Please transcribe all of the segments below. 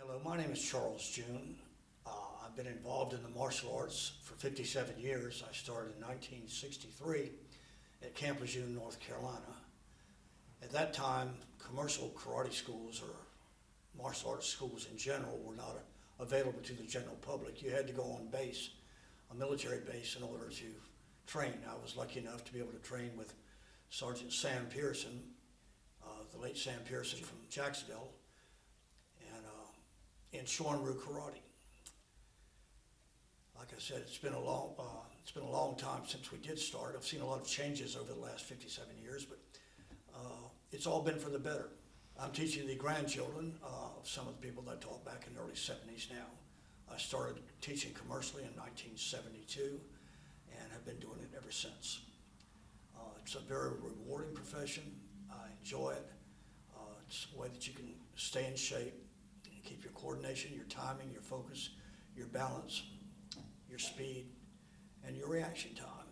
Hello, my name is Charles June. I've been involved in the martial arts for 57 years. I started in 1963 at Camp Lejeune, North Carolina. At that time, commercial karate schools or martial arts schools in general were not available to the general public. You had to go on base, a military base, in order to train. I was lucky enough to be able to train with Sergeant Sam Pearson, the late Sam Pearson from Jacksonville, and in Shorin-ryu karate. Like I said, it's been a long time since we did start. I've seen a lot of changes over the last 57 years, but it's all been for the better. I'm teaching the grandchildren of some of the people that I taught back in the early 70s now. I started teaching commercially in 1972 and have been doing it ever since. It's a very rewarding profession. I enjoy it. It's a way that you can stay in shape, keep your coordination, your timing, your focus, your balance, your speed, and your reaction time,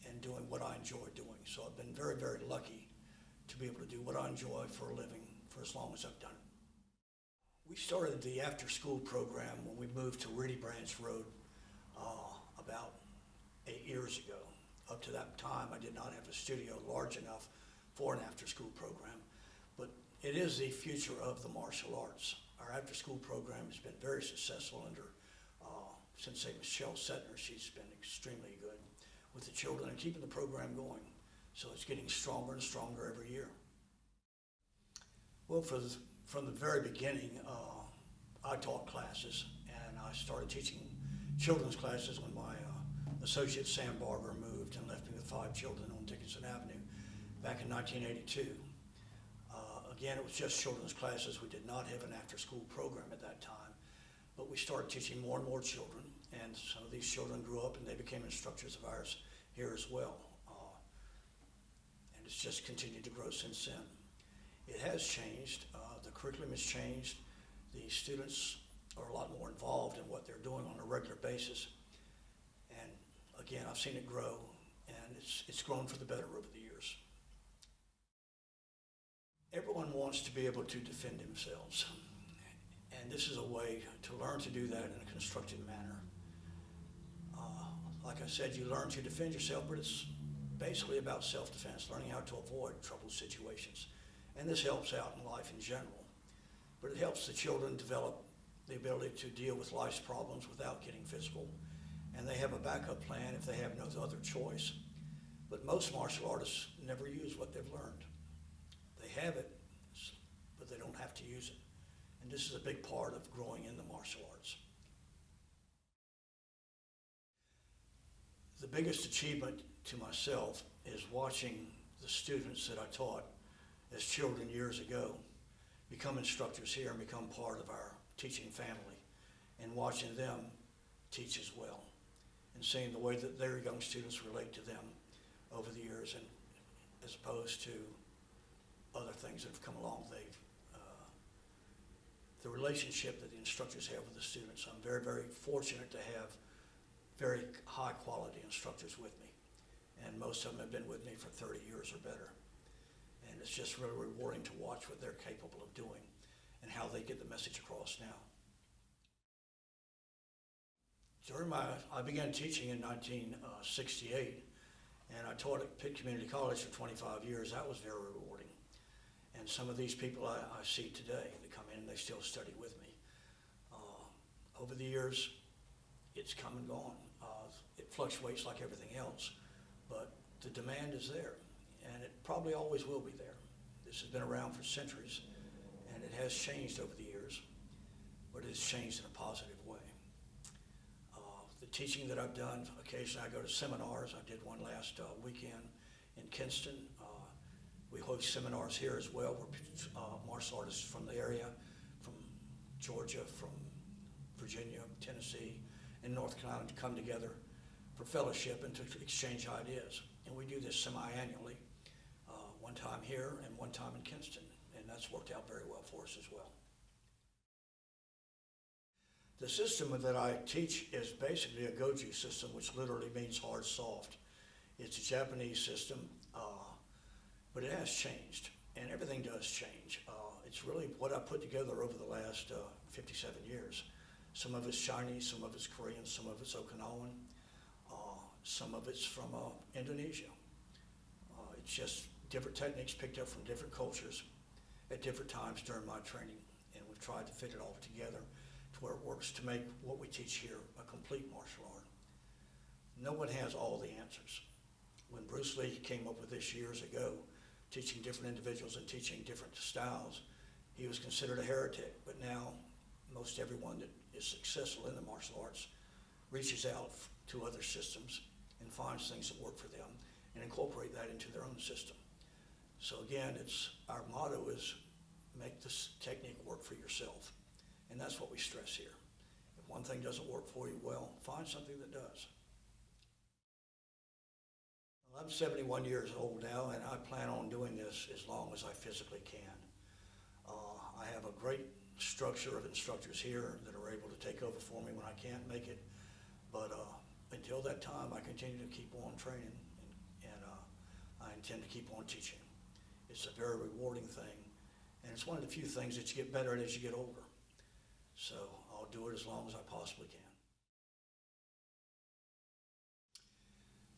and doing what I enjoy doing. So I've been very, very lucky to be able to do what I enjoy for a living for as long as I've done it. We started the after-school program when we moved to Reedy Branch Road about 8 years ago. Up to that time, I did not have a studio large enough for an after-school program, but it is the future of the martial arts. Our after-school program has been very successful under Sensei Michelle Setner. She's been extremely good with the children and keeping the program going. So it's getting stronger and stronger every year. Well, from the very beginning, I taught classes, and I started teaching children's classes when my associate Sam Barger moved and left me with 5 children on Dickinson Avenue back in 1982. Again, it was just children's classes. We did not have an after-school program at that time, but we started teaching more and more children, and some of these children grew up and they became instructors of ours here as well. And it's just continued to grow since then. It has changed. The curriculum has changed. The students are a lot more involved in what they're doing on a regular basis. And again, I've seen it grow, and it's grown for the better over the years. Everyone wants to be able to defend themselves, and this is a way to learn to do that in a constructive manner. Like I said, you learn to defend yourself, but it's basically about self-defense, learning how to avoid trouble situations. And this helps out in life in general, but it helps the children develop the ability to deal with life's problems without getting physical, and they have a backup plan if they have no other choice. But most martial artists never use what they've learned. They have it, but they don't have to use it. And this is a big part of growing in the martial arts. The biggest achievement to myself is watching the students that I taught as children years ago become instructors here and become part of our teaching family, and watching them teach as well, and seeing the way that their young students relate to them over the years, and as opposed to other things that have come along. The relationship that the instructors have with the students, I'm very, very fortunate to have very high quality instructors with me, and most of them have been with me for 30 years or better. And it's just really rewarding to watch what they're capable of doing and how they get the message across now. I began teaching in 1968, and I taught at Pitt Community College for 25 years. That was very rewarding. And some of these people I see today, they come in and they still study with me. Over the years, it's come and gone. It fluctuates like everything else, but the demand is there, and it probably always will be there. This has been around for centuries, and it has changed over the years, but it's changed in a positive way. The teaching that I've done, occasionally I go to seminars. I did one last weekend in Kinston. We host seminars here as well, where martial artists from the area, from Georgia, from Virginia, Tennessee, and North Carolina come together for fellowship and to exchange ideas. And we do this semi-annually, one time here and one time in Kinston, and that's worked out very well for us as well. The system that I teach is basically a Goju system, which literally means hard soft. It's a Japanese system, but it has changed. And everything does change. It's really what I put together over the last 57 years. Some of it's Chinese, some of it's Korean, some of it's Okinawan, some of it's from Indonesia. It's just different techniques picked up from different cultures at different times during my training. And we've tried to fit it all together to where it works to make what we teach here a complete martial art. No one has all the answers. When Bruce Lee came up with this years ago, teaching different individuals and teaching different styles, he was considered a heretic. But now, most everyone that is successful in the martial arts reaches out to other systems and finds things that work for them and incorporate that into their own system. So again, our motto is make this technique work for yourself. And that's what we stress here. If one thing doesn't work for you, well, find something that does. Well, I'm 71 years old now, and I plan on doing this as long as I physically can. I have a great structure of instructors here that are able to take over for me when I can't make it. But until that time, I continue to keep on training, and I intend to keep on teaching. It's a very rewarding thing, and it's one of the few things that you get better at as you get older. So I'll do it as long as I possibly can.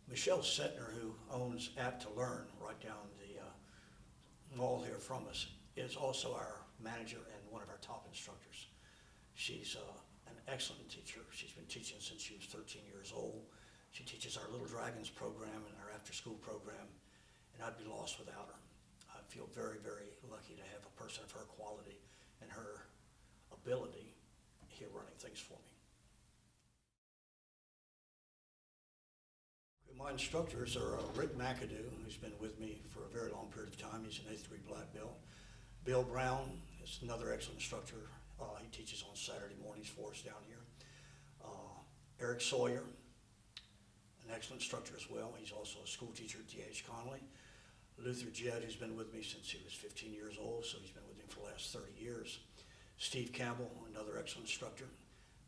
Michelle Setner, who owns Apt to Learn right down the mall here from us, is also our manager and one of our top instructors. She's an excellent teacher. She's been teaching since she was 13 years old. She teaches our Little Dragons program and our after-school program, and I'd be lost without her. I feel very, very lucky to have a person of her quality and her ability here running things for me. My instructors are Rick McAdoo, who's been with me for a very long period of time. He's an 8th degree black belt. Bill Brown is another excellent instructor. He teaches on Saturday mornings for us down here. Eric Sawyer, an excellent instructor as well. He's also a school teacher at D.H. Conley. Luther Jedd, who's been with me since he was 15 years old, so he's been with me for the last 30 years. Steve Campbell, another excellent instructor.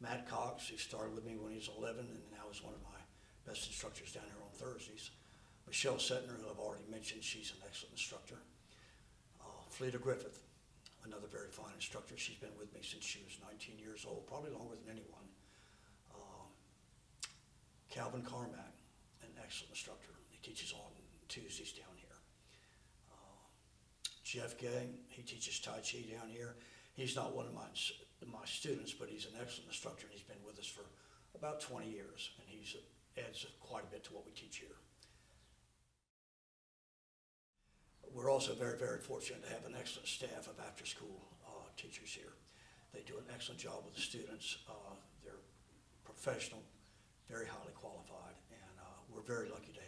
Matt Cox, who started with me when he was 11 and now is one of my best instructors down here on Thursdays. Michelle Setner, who I've already mentioned, she's an excellent instructor. Fleta Griffith, another very fine instructor. She's been with me since she was 19 years old, probably longer than anyone. Calvin Carmack, an excellent instructor. He teaches on Tuesdays down here. Jeff Gay, he teaches Tai Chi down here. He's not one of my students, but he's an excellent instructor, and he's been with us for about 20 years, and he adds quite a bit to what we teach here. We're also very, very fortunate to have an excellent staff of after-school teachers here. They do an excellent job with the students. They're professional, very highly qualified, and we're very lucky to